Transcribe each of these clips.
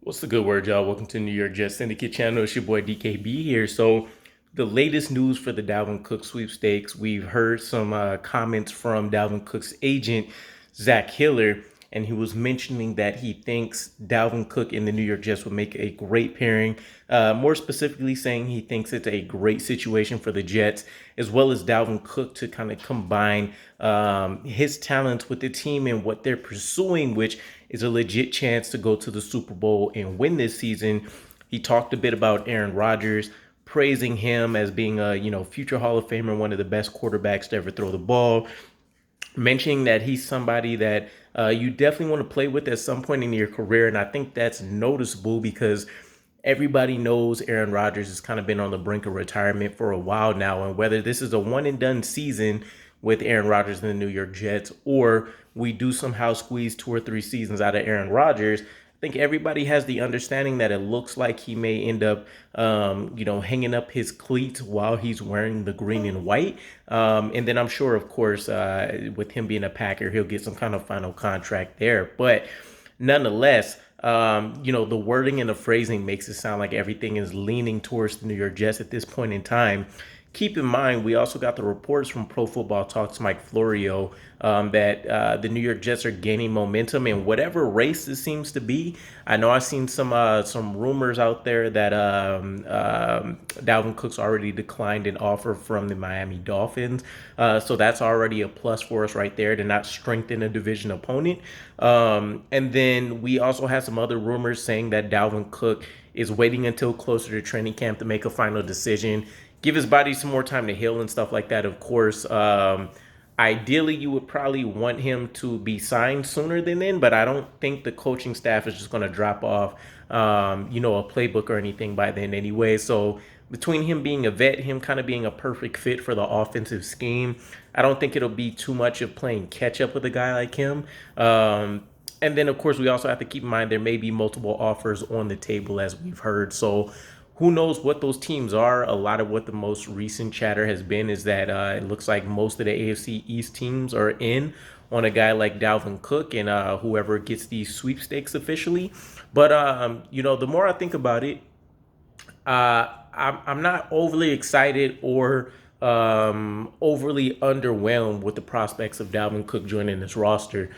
What's the good word, y'all? Welcome to New York Jets Syndicate channel. It's your boy DKB here. So, the latest news for the Dalvin Cook sweepstakes, we've heard some comments from Dalvin Cook's agent, Zach Hiller, and he was mentioning that he thinks Dalvin Cook and the New York Jets would make a great pairing. More specifically, saying he thinks it's a great situation for the Jets, as well as Dalvin Cook to kind of combine his talents with the team and what they're pursuing, which is a legit chance to go to the Super Bowl and win this season. He talked a bit about Aaron Rodgers, praising him as being a future Hall of Famer, one of the best quarterbacks to ever throw the ball, mentioning that he's somebody that you definitely want to play with at some point in your career. And I think that's noticeable because everybody knows Aaron Rodgers has kind of been on the brink of retirement for a while now. And whether this is a one and done season with Aaron Rodgers and the New York Jets, or we do somehow squeeze 2 or 3 seasons out of Aaron Rodgers, I think everybody has the understanding that it looks like he may end up, hanging up his cleats while he's wearing the green and white. And then I'm sure, of course, with him being a Packer, he'll get some kind of final contract there. But nonetheless, the wording and the phrasing makes it sound like everything is leaning towards the New York Jets at this point in time. Keep in mind, we also got the reports from Pro Football Talks Mike Florio that the New York Jets are gaining momentum in whatever race this seems to be. I know I've seen some rumors out there that Dalvin Cook's already declined an offer from the Miami Dolphins, so that's already a plus for us right there to not strengthen a division opponent. And then we also had some other rumors saying that Dalvin Cook is waiting until closer to training camp to make a final decision, give his body some more time to heal and stuff like that. Of course, ideally, you would probably want him to be signed sooner than then, but I don't think the coaching staff is just going to drop off, a playbook or anything by then anyway. So between him being a vet, him kind of being a perfect fit for the offensive scheme, I don't think it'll be too much of playing catch up with a guy like him. And then, of course, we also have to keep in mind there may be multiple offers on the table, as we've heard. So who knows what those teams are? A lot of what the most recent chatter has been is that it looks like most of the AFC East teams are in on a guy like Dalvin Cook and whoever gets these sweepstakes officially. But, the more I think about it, I'm not overly excited or overly underwhelmed with the prospects of Dalvin Cook joining this roster.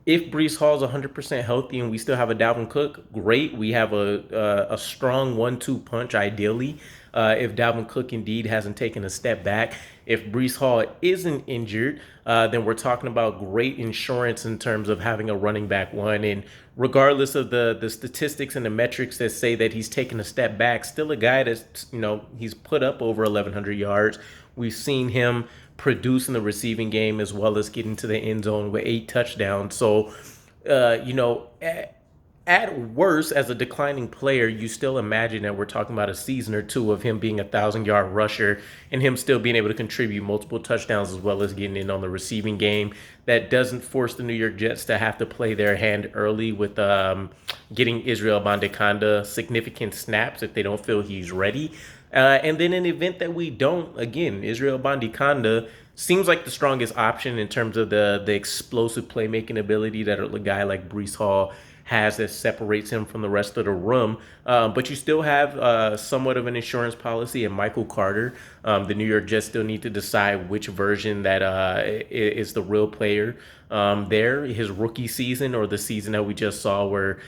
If Breece Hall's 100% healthy and we still have a Dalvin Cook, great. We have a strong 1-2 punch, ideally. If Dalvin Cook indeed hasn't taken a step back, if Breece Hall isn't injured, then we're talking about great insurance in terms of having a running back one. And regardless of the statistics and the metrics that say that he's taken a step back, still a guy that's, he's put up over 1,100 yards. We've seen him produce in the receiving game as well as get into the end zone with 8 touchdowns. So, at worst, as a declining player, you still imagine that we're talking about a season or two of him being 1,000-yard rusher and him still being able to contribute multiple touchdowns as well as getting in on the receiving game. That doesn't force the New York Jets to have to play their hand early with getting Israel Bandekanda significant snaps if they don't feel he's ready. And then in the event that we don't, again, Israel Bandekanda seems like the strongest option in terms of the explosive playmaking ability that a guy like Breece Hall has that separates him from the rest of the room. But you still have somewhat of an insurance policy in Michael Carter. The New York Jets still need to decide which version that is the real player there, his rookie season or the season that we just saw where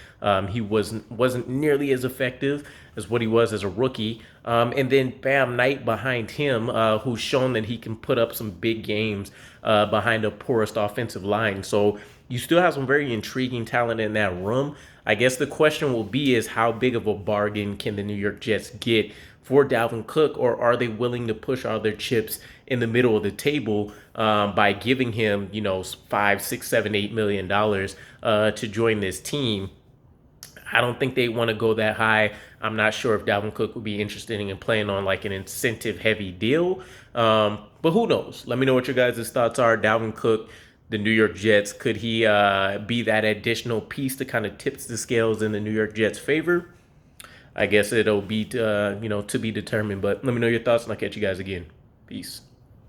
he wasn't nearly as effective as what he was as a rookie. And then Bam Knight behind him, who's shown that he can put up some big games behind a poorest offensive line. So you still have some very intriguing talent in that room. I guess the question will be is how big of a bargain can the New York Jets get for Dalvin Cook, or are they willing to push all their chips in the middle of the table by giving him, $5, $6, $7, $8 million to join this team? I don't think they want to go that high. I'm not sure if Dalvin Cook would be interested in playing on like an incentive-heavy deal. But who knows? Let me know what your guys' thoughts are. Dalvin Cook, the New York Jets, could he be that additional piece that kind of tips the scales in the New York Jets' favor? I guess it'll be, to be determined. But let me know your thoughts, and I'll catch you guys again. Peace.